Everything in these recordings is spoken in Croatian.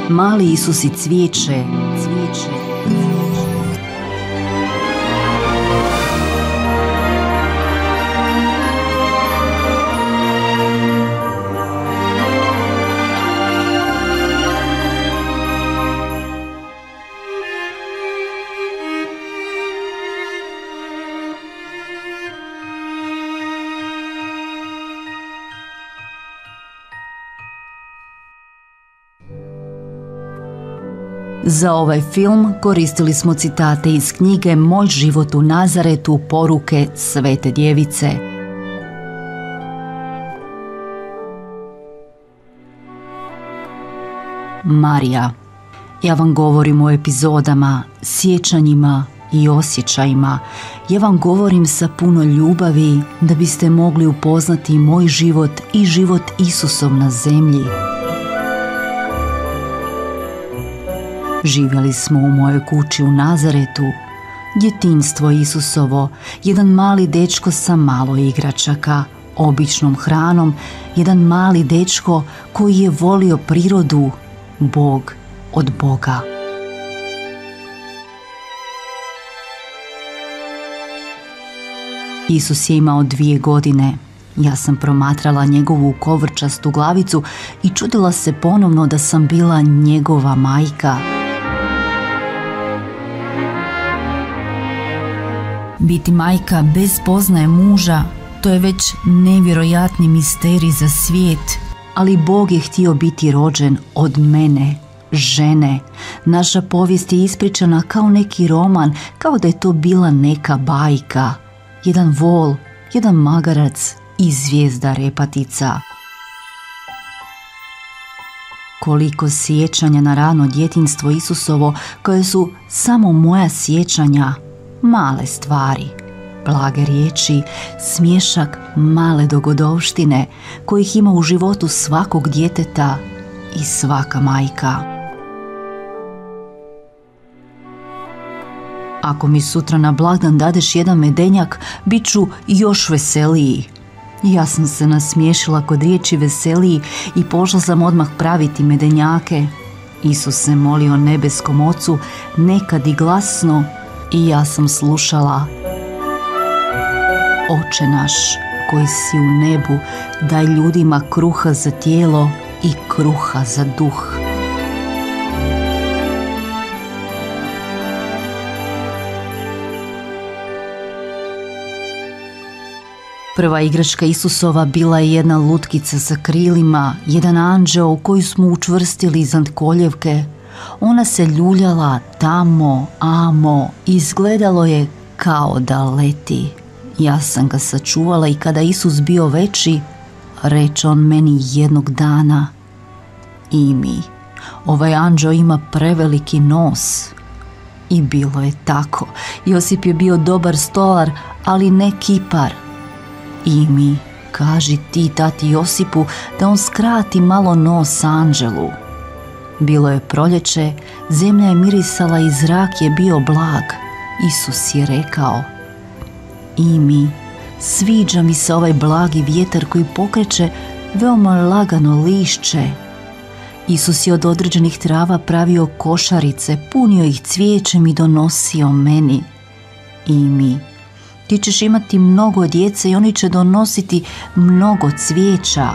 Mali Isus i cvijeće, cvijeće. Za ovaj film koristili smo citate iz knjige Moj život u Nazaretu, poruke Svete Djevice. Marija. Ja vam govorim o epizodama, sjećanjima i osjećajima. Ja vam govorim sa puno ljubavi da biste mogli upoznati moj život i život Isusov na zemlji. Živjeli smo u mojoj kući u Nazaretu, djetinjstvo Isusovo, jedan mali dečko sa malo igračaka, običnom hranom, jedan mali dečko koji je volio prirodu, Bog od Boga. Isus je imao 2 godine. Ja sam promatrala njegovu kovrčastu glavicu i čudila se ponovno da sam bila njegova majka. Biti majka bez spoznaje muža, to je već nevjerojatni misterij za svijet, ali Bog je htio biti rođen od mene, žene. Naša povijest je ispričana kao neki roman, kao da je to bila neka bajka. Jedan vol, jedan magarac i zvijezda repatica. Koliko sjećanja na rano djetinjstvo Isusovo, koje su samo moja sjećanja, male stvari, blage riječi, smiješak, male dogodovštine kojih ima u životu svakog djeteta i svaka majka. Ako mi sutra na blagdan dadeš jedan medenjak, bit ću još veseliji. Ja sam se nasmiješila kod riječi veseliji i pošla sam odmah praviti medenjake. Isus se molio nebeskom Ocu, nekad i glasno, i ja sam slušala. Oče naš koji si u nebu, daj ljudima kruha za tijelo i kruha za duh. Prva igračka Isusova bila je jedna lutkica sa krilima, jedan anđeo koji smo učvrstili iznad koljevke. Ona se ljuljala tamo, amo, izgledalo je kao da leti. Ja sam ga sačuvala i kada Isus bio veći, reče on meni jednog dana: Imi, ovaj anđeo ima preveliki nos. I bilo je tako. Josip je bio dobar stolar, ali ne kipar. Imi, kaži ti tati Josipu da on skrati malo nos anđelu. Bilo je proljeće, zemlja je mirisala i zrak je bio blag. Isus je rekao: Imi, sviđa mi se ovaj blagi vjetar koji pokreće veoma lagano lišće. Isus je od određenih trava pravio košarice, punio ih cvijećem i donosio meni. Imi, ti ćeš imati mnogo djece i oni će donositi mnogo cvijeća.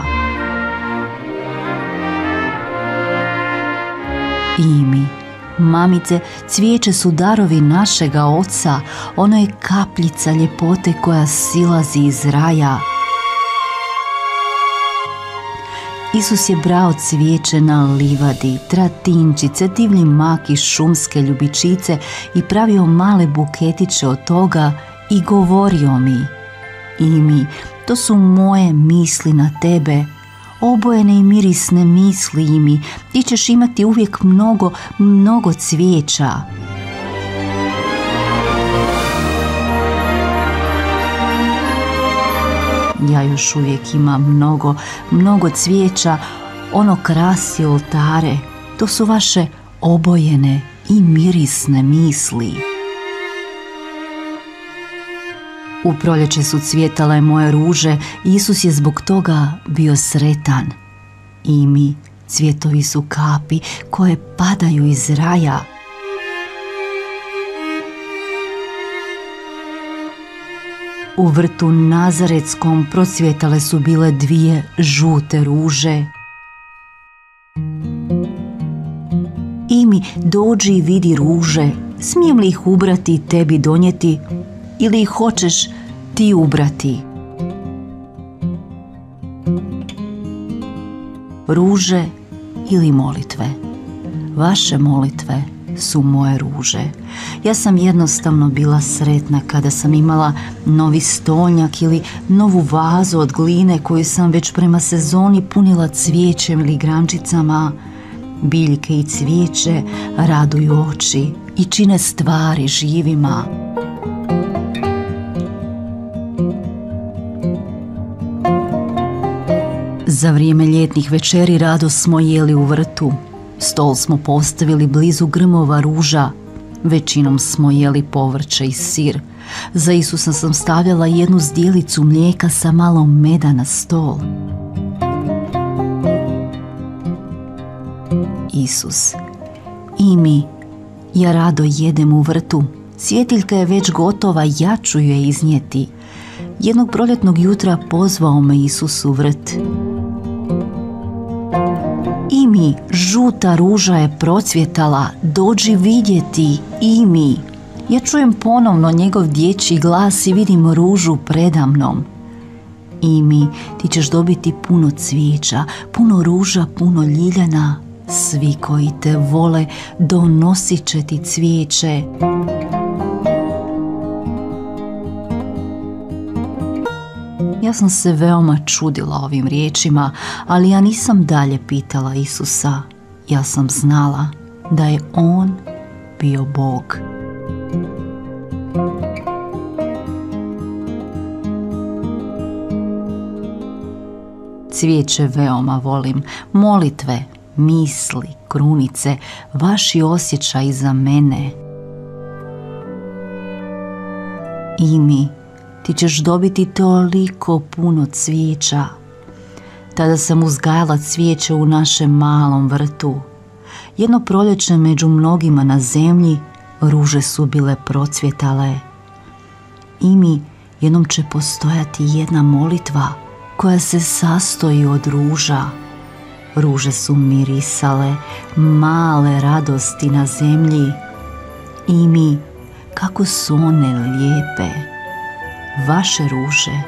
Imi, mamice, cvijeće su darovi našega Oca, ono je kapljica ljepote koja silazi iz raja. Isus je brao cvijeće na livadi, tratinčice, divlji mak i šumske ljubičice i pravio male buketiće od toga i govorio mi: Imi, to su moje misli na tebe, obojene i mirisne misli, Imi, ti ćeš imati uvijek mnogo, mnogo cvijeća. Ja još uvijek imam mnogo, mnogo cvijeća, ono krasi oltare, to su vaše obojene i mirisne misli. U proljeće su cvjetale moje ruže i Isus je zbog toga bio sretan. Imi, Cvjetovi su kapi koje padaju iz raja. U vrtu nazaretskom procvjetale su bile 2 žute ruže. Imi, dođi i vidi ruže, smijem li ih ubrati i tebi donijeti, ili ih hoćeš ti ubrati? Ruže ili molitve? Vaše molitve su moje ruže. Ja sam jednostavno bila sretna kada sam imala novi stolnjak ili novu vazu od gline koju sam već prema sezoni punila cvijećem ili grančicama. Biljke i cvijeće raduju oči i čine stvari živima. Za vrijeme ljetnih večeri rado smo jeli u vrtu. Stol smo postavili blizu grmova ruža. Većinom smo jeli povrće i sir. Za Isusa sam stavljala 1 zdjelicu mlijeka sa malo meda na stol. Isus: i mi, ja rado jedem u vrtu. Svjetiljka je već gotova, ja ću je iznijeti. Jednog proljetnog jutra pozvao me Isus u vrt. I mi, žuta ruža je procvjetala, dođi vidjeti, i mi. Ja čujem ponovno njegov dječji glas i vidim ružu predamnom. I mi, ti ćeš dobiti puno cvijeća, puno ruža, puno ljiljana. Svi koji te vole donosit će ti cvijeće. Ja sam se veoma čudila ovim riječima, ali ja nisam dalje pitala Isusa. Ja sam znala da je on bio Bog. Cvijeće veoma volim, molitve, misli, krunice, vaši osjećaji za mene. I mi, ti ćeš dobiti toliko puno cvijeća. Tada sam uzgajala cvijeće u našem malom vrtu. Jedno proljeće među mnogima na zemlji ruže su bile procvjetale. I mi, jednom će postojati jedna molitva koja se sastoji od ruža. Ruže su mirisale, male radosti na zemlji. I mi, kako su one lijepe. Vaše ruže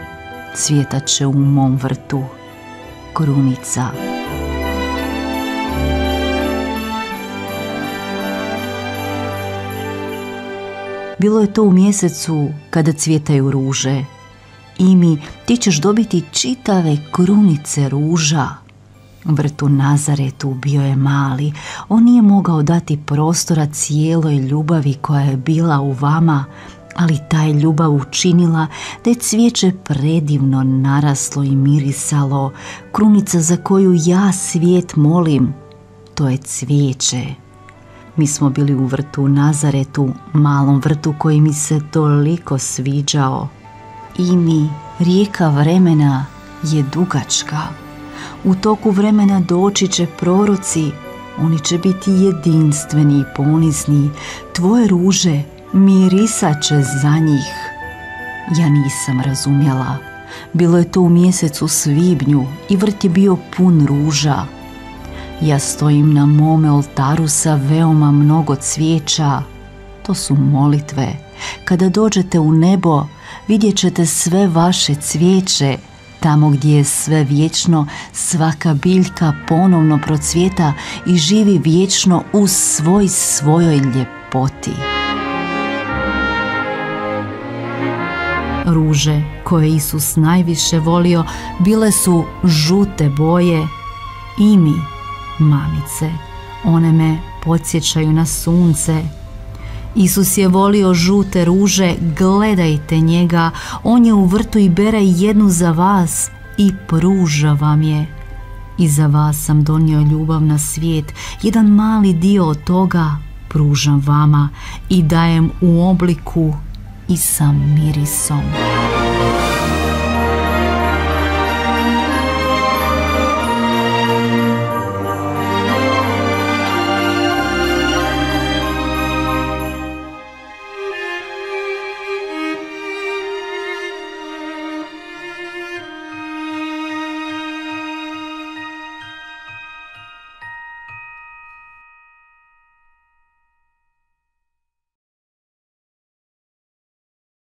cvjetat će u mom vrtu. Krunica. Bilo je to u mjesecu kada cvjetaju ruže. I mi, ti ćeš dobiti čitave krunice ruža. Vrt u Nazaretu bio je mali. On nije mogao dati prostora cijeloj ljubavi koja je bila u vama, ali ta je ljubav učinila da je cvijeće predivno naraslo i mirisalo. Krunica za koju ja svijet molim, to je cvijeće. Mi smo bili u vrtu u Nazaretu, malom vrtu koji mi se toliko sviđao. I mi, rijeka vremena je dugačka. U toku vremena doći će proroci, oni će biti jedinstveni i ponizní. Tvoje ruže mirisat će za njih. Ja nisam razumjela. Bilo je to u mjesecu svibnju i vrt je bio pun ruža. Ja stojim na mome oltaru sa veoma mnogo cvijeća. To su molitve. Kada dođete u nebo, vidjet ćete sve vaše cvijeće. Tamo gdje je sve vječno, svaka biljka ponovno procvjeta i živi vječno u svojoj ljepoti. Ruže koje Isus najviše volio bile su žute boje. I mi, mamice, one me podsjećaju na sunce. Isus je volio žute ruže, gledajte njega, on je u vrtu i bere jednu za vas i pruža vam je. I za vas sam donio ljubav na svijet, jedan mali dio od toga pružam vama i dajem u obliku i sa mirisom.